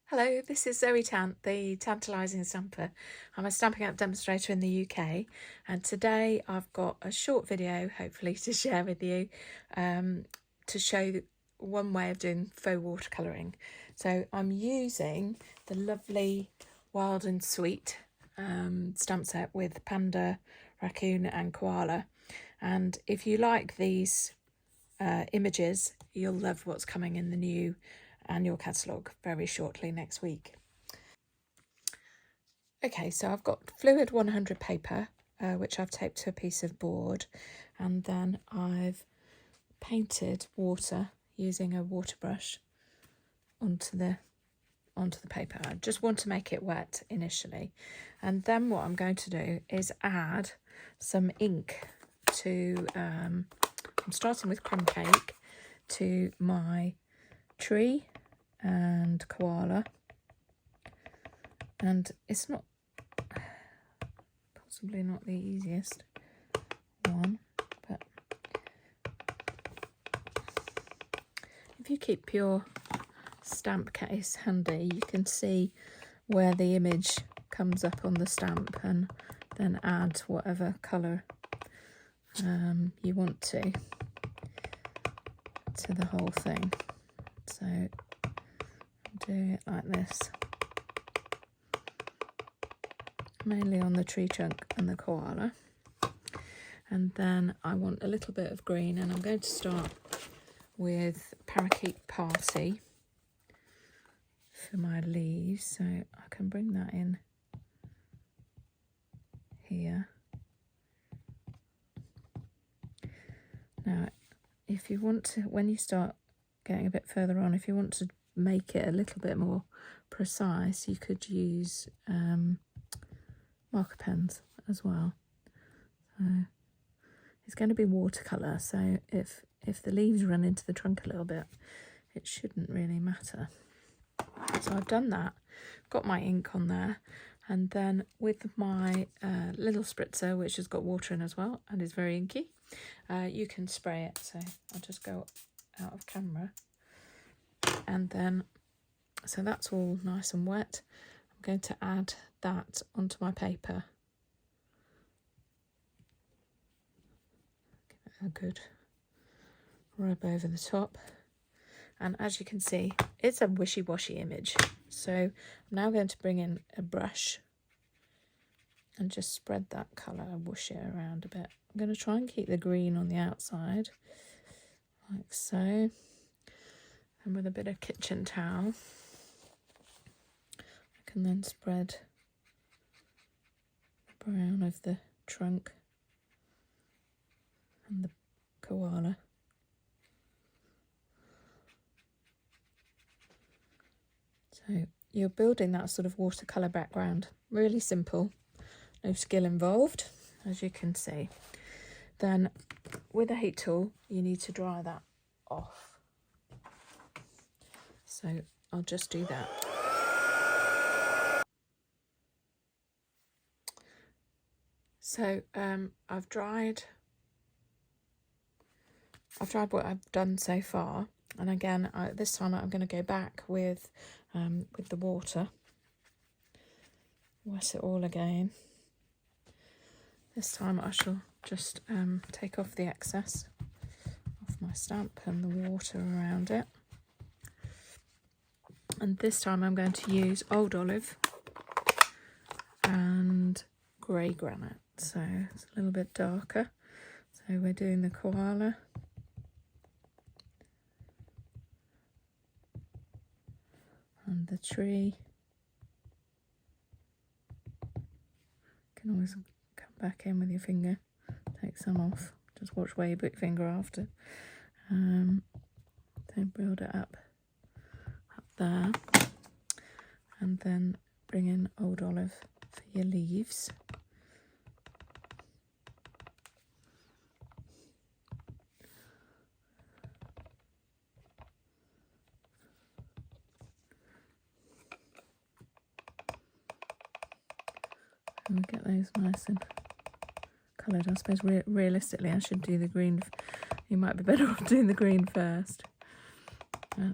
Hello, this is Zoe Tant, the Tantalising Stamper. I'm a Stampin' Up demonstrator in the UK, and today I've got a short video, hopefully, to share with you to show one way of doing faux watercolouring. So I'm using the lovely Wild and Sweet stamp set with panda, raccoon and koala. And if you like these images, you'll love what's coming in the new annual catalogue very shortly next week. Okay, so I've got fluid 100 paper, which I've taped to a piece of board, and then I've painted water using a water brush onto the paper. I just want to make it wet initially, and then what I'm going to do is add some ink to I'm starting with crumb cake to my tree and koala, and it's possibly not the easiest one, but if you keep your stamp case handy, you can see where the image comes up on the stamp and then add whatever colour you want to the whole thing. So do it like this, mainly on the tree trunk and the koala, and then I want a little bit of green, and I'm going to start with Parakeet Party for my leaves, so I can bring that in here. Now if you want to, when you start getting a bit further on, if you want to make it a little bit more precise, you could use marker pens as well. So it's going to be watercolour, so if the leaves run into the trunk a little bit, it shouldn't really matter. So I've done that, got my ink on there, and then with my little spritzer, which has got water in as well and is very inky, you can spray it. So I'll just go out of camera, and then so that's all nice and wet. I'm going to add that onto my paper. Give it a good rub over the top, and as you can see, it's a wishy-washy image. So I'm now going to bring in a brush and just spread that colour, whoosh it around a bit. I'm going to try and keep the green on the outside, like so. And with a bit of kitchen towel, I can then spread the brown of the trunk and the koala. So you're building that sort of watercolour background. Really simple, no skill involved, as you can see. Then with a heat tool, you need to dry that off. So I'll just do that. So I've dried what I've done so far, and again this time I'm going to go back with the water, wet it all again. This time I shall just take off the excess of my stamp and the water around it. And this time I'm going to use Old Olive and grey granite, so it's a little bit darker. So we're doing the koala, and the tree. You can always come back in with your finger, take some off, just watch where you put your finger after. Then build it up there, and then bring in Old Olive for your leaves. And we get those nice and coloured. I suppose realistically I should do the green. You might be better off doing the green first.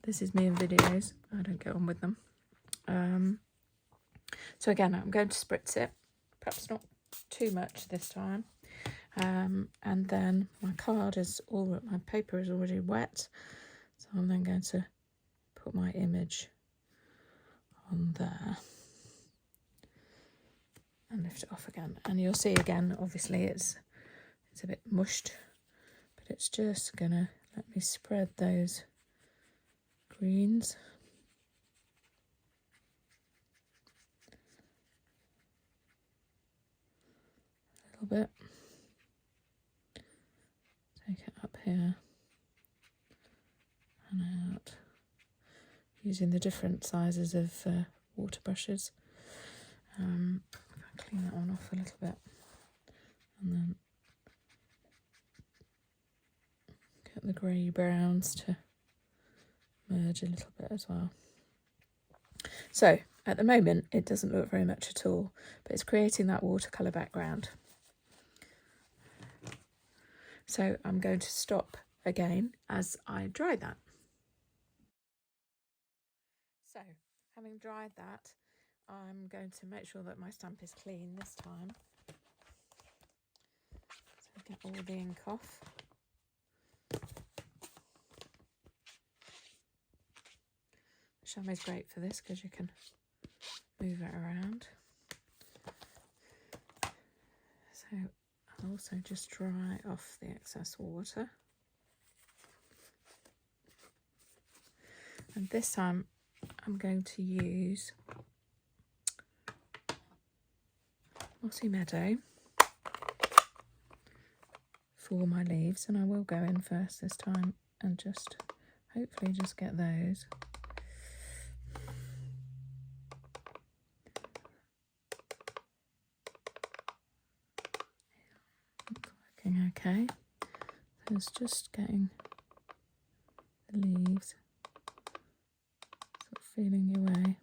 This is me in videos. I don't get on with them. So again, I'm going to spritz it, perhaps not too much this time. And then my my paper is already wet, so I'm then going to put my image on there and lift it off again. And you'll see again, obviously it's a bit mushed, but it's just gonna let me spread those greens. A little bit. Take it up here and out, using the different sizes of water brushes. Clean that one off a little bit, and then get the grey browns to merge a little bit as well. So at the moment it doesn't look very much at all, but it's creating that watercolour background. So I'm going to stop again as I dry that. So having dried that, I'm going to make sure that my stamp is clean this time. So get all the ink off. Chamois is great for this because you can move it around. So I'll also just dry off the excess water. And this time I'm going to use Mossy Meadow for my leaves, and I will go in first this time and just hopefully just get those. Working okay. So it's just getting the leaves, sort of feeling your way.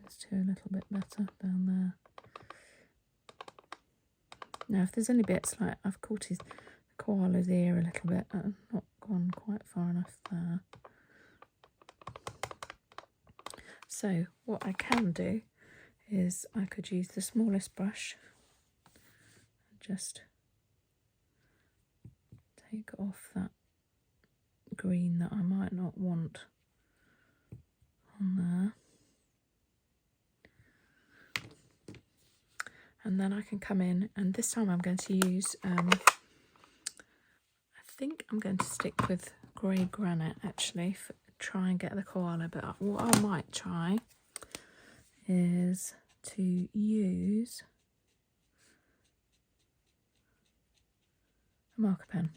Those two a little bit better down there. Now if there's any bits like I've caught his koala's ear a little bit, I've not gone quite far enough there. So what I can do is I could use the smallest brush and just take off that green that I might not want on there. And then I can come in, and this time I'm going to use, I think I'm going to stick with grey granite actually, try and get the koala, but what I might try is to use a marker pen,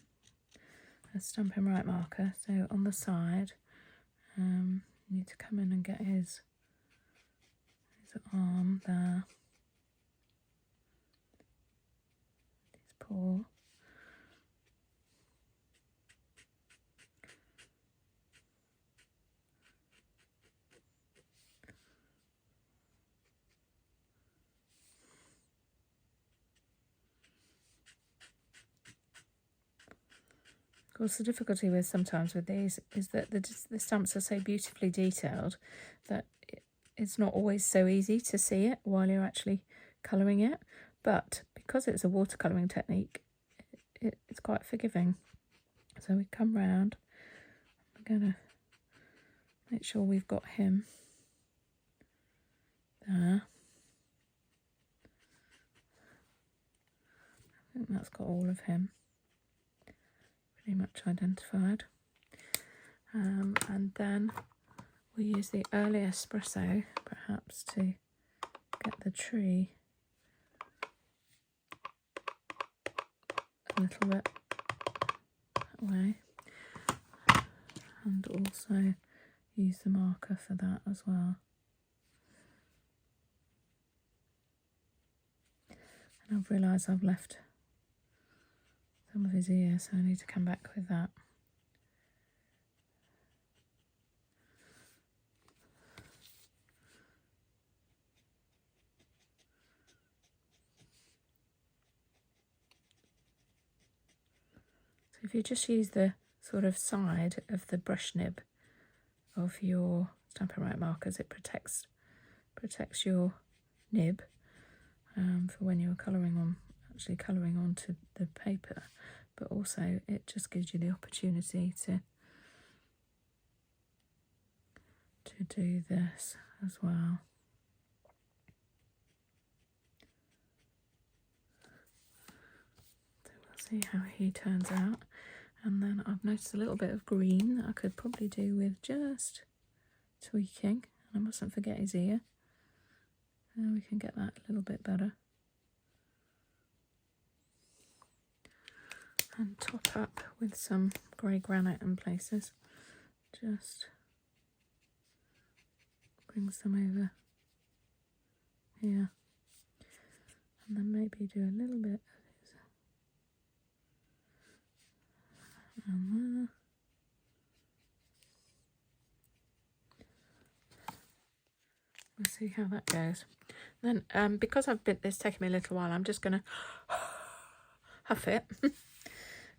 a Stampin' Right marker. So on the side, you need to come in and get his arm there, his paw. Of course, the difficulty with sometimes with these is that the stamps are so beautifully detailed that it's not always so easy to see it while you're actually colouring it. But because it's a watercolouring technique, it's quite forgiving. So we come round. We're going to make sure we've got him there. I think that's got all of him pretty much identified. And then we'll use the early espresso perhaps to get the tree a little bit that way, and also use the marker for that as well. And I've realised I've left some of his ear, so I need to come back with that. So if you just use the sort of side of the brush nib of your Stampin' Right markers. It protects your nib for when you're actually colouring onto the paper, but also it just gives you the opportunity to do this as well. So we'll see how he turns out. And then I've noticed a little bit of green that I could probably do with just tweaking. And I mustn't forget his ear. And we can get that a little bit better. And top up with some grey granite in places. Just bring some over here. And then maybe do a little bit of his. And there. We'll see how that goes. Then, because it's taken me a little while, I'm just going to huff it.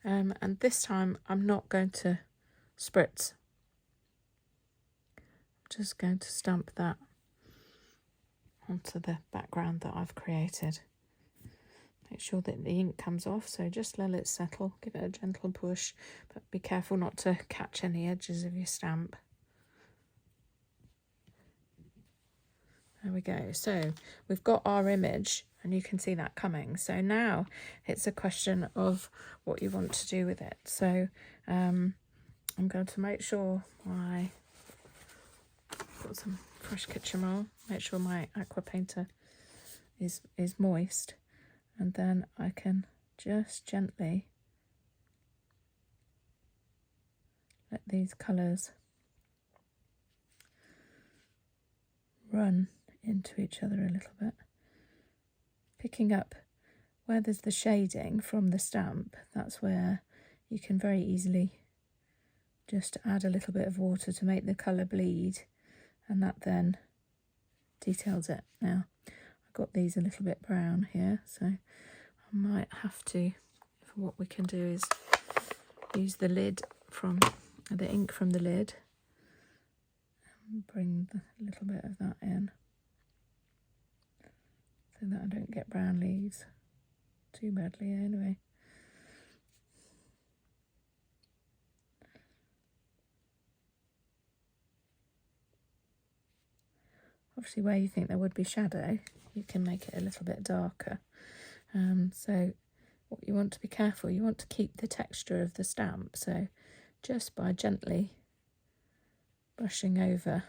And this time I'm not going to spritz. I'm just going to stamp that onto the background that I've created. Make sure that the ink comes off, so just let it settle, give it a gentle push, but be careful not to catch any edges of your stamp. There we go. So we've got our image and you can see that coming. So now it's a question of what you want to do with it. So I'm going to make sure I put some fresh kitchen roll, make sure my aqua painter is moist, and then I can just gently let these colours run into each other a little bit, picking up where there's the shading from the stamp. That's where you can very easily just add a little bit of water to make the colour bleed, and that then details it. Now I've got these a little bit brown here, so I might have to, what we can do is use the lid from the ink from the lid and bring a little bit of that in, so that I don't get brown leaves too badly anyway. Obviously where you think there would be shadow, you can make it a little bit darker. So what you want to be careful, you want to keep the texture of the stamp, so just by gently brushing over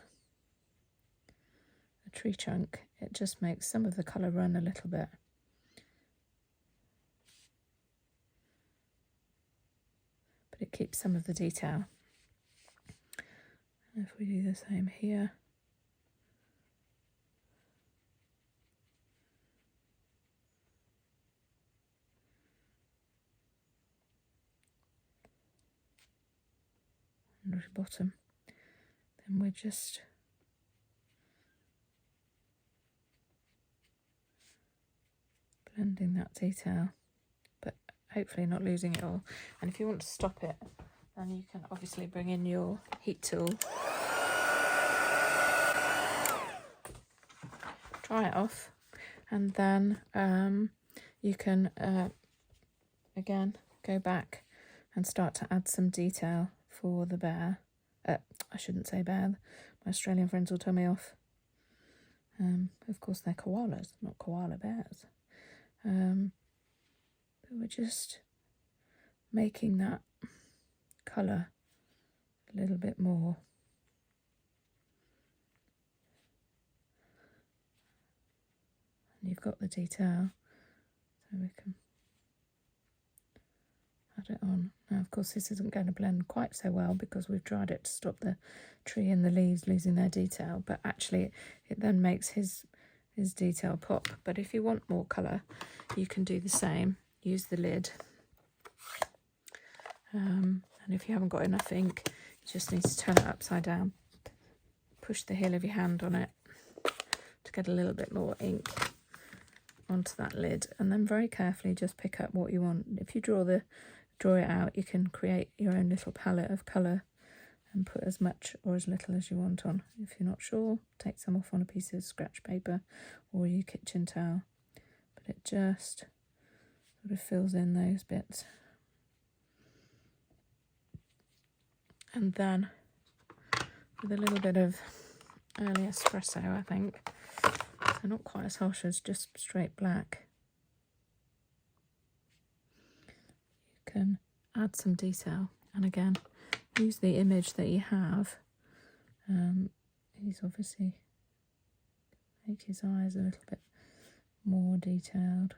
a tree trunk, it just makes some of the colour run a little bit. But it keeps some of the detail. And if we do the same here, and at the bottom, then we're just blending that detail, but hopefully not losing it all. And if you want to stop it, then you can obviously bring in your heat tool, dry it off, and then you can again go back and start to add some detail for the bear. I shouldn't say bear, my Australian friends will tell me off. Of course they're koalas, not koala bears. But we're just making that colour a little bit more. And you've got the detail, so we can add it on. Now of course this isn't going to blend quite so well because we've dried it to stop the tree and the leaves losing their detail, but actually it then makes his detail pop. But if you want more colour, you can do the same. Use the lid, and if you haven't got enough ink, you just need to turn it upside down, push the heel of your hand on it to get a little bit more ink onto that lid, and then very carefully just pick up what you want. If you draw it out, you can create your own little palette of colour and put as much or as little as you want on. If you're not sure, take some off on a piece of scratch paper or your kitchen towel. But it just sort of fills in those bits. And then with a little bit of early espresso, I think, so not quite as harsh as just straight black, you can add some detail. And again, use the image that you have. He's obviously make his eyes a little bit more detailed.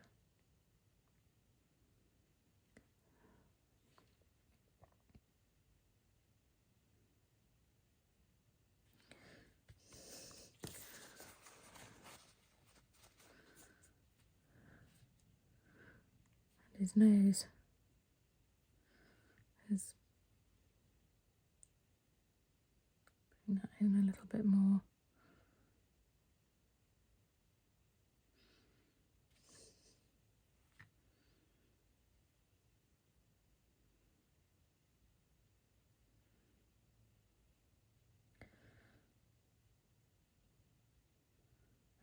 And his nose is, bring that in a little bit more.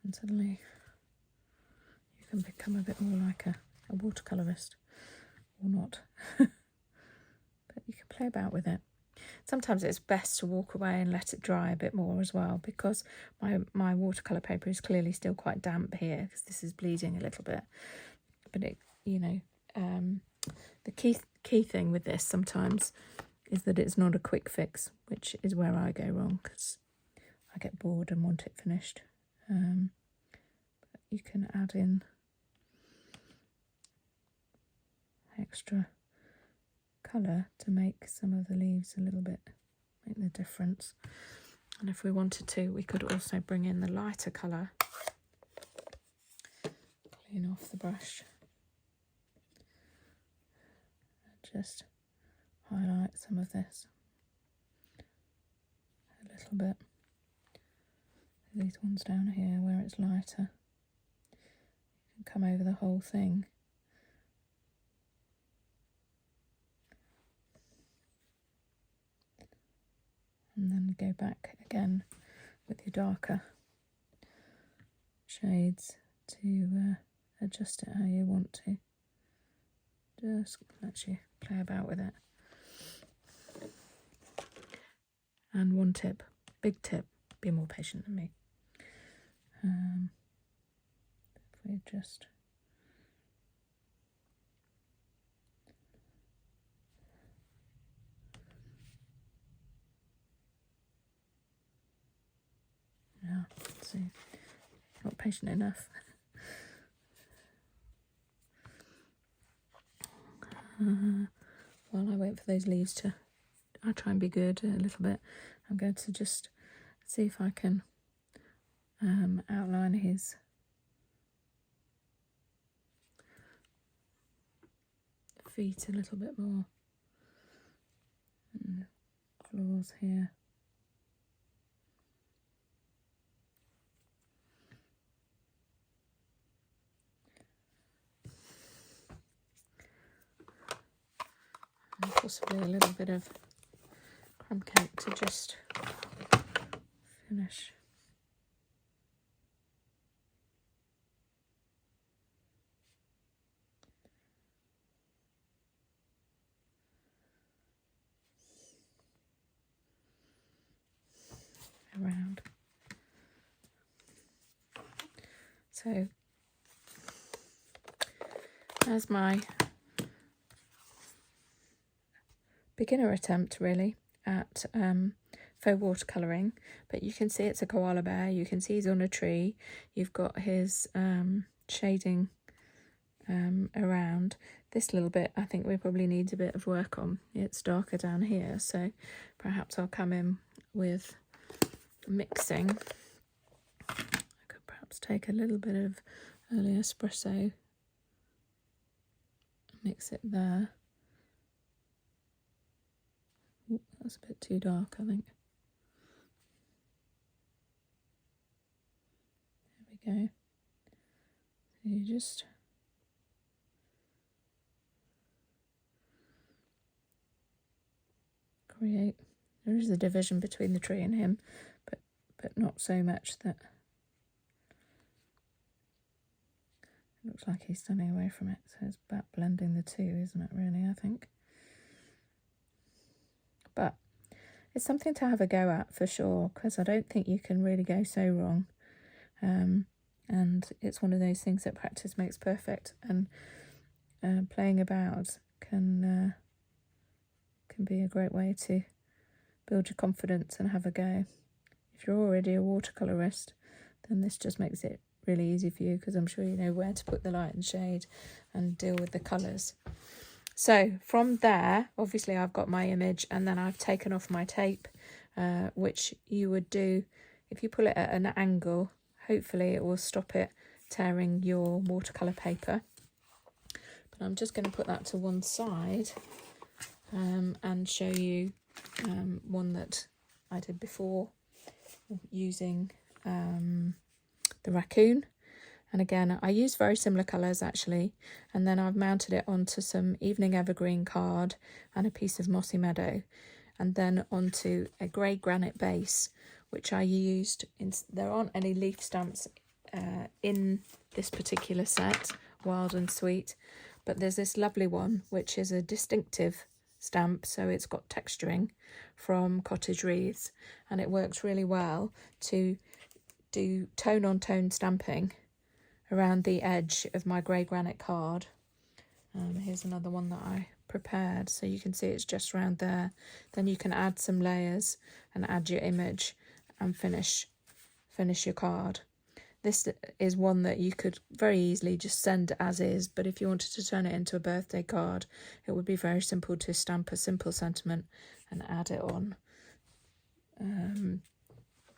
And suddenly you can become a bit more like a watercolourist, or not. But you can play about with it. Sometimes it's best to walk away and let it dry a bit more as well, because my watercolour paper is clearly still quite damp here, because this is bleeding a little bit. But it, you know, the key thing with this sometimes is that it's not a quick fix, which is where I go wrong, because I get bored and want it finished. But you can add in extra colour to make some of the leaves a little bit, make the difference. And if we wanted to, we could also bring in the lighter colour, clean off the brush, and just highlight some of this a little bit. These ones down here where it's lighter, you can come over the whole thing. And then go back again with your darker shades to adjust it how you want to. Just let you play about with it. And one tip, big tip, be more patient than me. If we just let's see, not patient enough. While I wait for those leaves to, I try and be good a little bit. I'm going to just see if I can outline his feet a little bit more, and claws here. And possibly a little bit of crumb cake to just finish. Around. So there's my beginner attempt really at faux watercolouring, but you can see it's a koala bear, you can see he's on a tree, you've got his shading around. This little bit I think we probably need a bit of work on. It's darker down here, so perhaps I'll come in with mixing. I could perhaps take a little bit of early espresso, mix it there. Ooh, that's a bit too dark, I think. There we go. So you just create There is a division between the tree and him, but not so much that it looks like he's standing away from it. So it's about blending the two, isn't it, really, I think. But it's something to have a go at for sure, because I don't think you can really go so wrong. And it's one of those things that practice makes perfect, and playing about can be a great way to build your confidence and have a go. If you're already a watercolourist, then this just makes it really easy for you, because I'm sure you know where to put the light and shade and deal with the colours. So from there, obviously I've got my image, and then I've taken off my tape, which you would do if you pull it at an angle. Hopefully it will stop it tearing your watercolour paper. But I'm just going to put that to one side and show you one that I did before using the raccoon. And again, I use very similar colours actually, and then I've mounted it onto some evening evergreen card and a piece of mossy meadow, and then onto a grey granite base, which I used there aren't any leaf stamps in this particular set, Wild and Sweet, but there's this lovely one which is a distinctive stamp, so it's got texturing from Cottage Wreaths, and it works really well to do tone on tone stamping around the edge of my grey granite card. Here's another one that I prepared, so you can see it's just around there. Then you can add some layers and add your image and finish your card. This is one that you could very easily just send as is, but if you wanted to turn it into a birthday card, it would be very simple to stamp a simple sentiment and add it on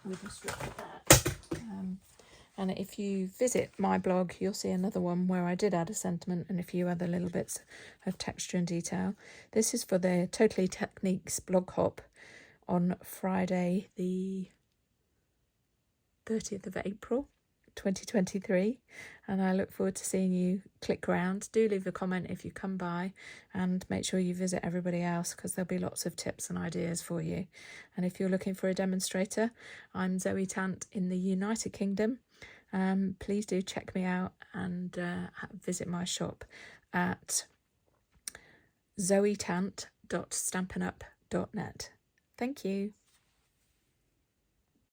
with a strip of that. And if you visit my blog, you'll see another one where I did add a sentiment and a few other little bits of texture and detail. This is for the Totally Techniques blog hop on Friday the 30th of April 2023, and I look forward to seeing you click around. Do leave a comment if you come by, and make sure you visit everybody else, because there'll be lots of tips and ideas for you. And if you're looking for a demonstrator, I'm Zoe Tant in the United Kingdom. Please do check me out and visit my shop at zoetant.stampinup.net. Thank you.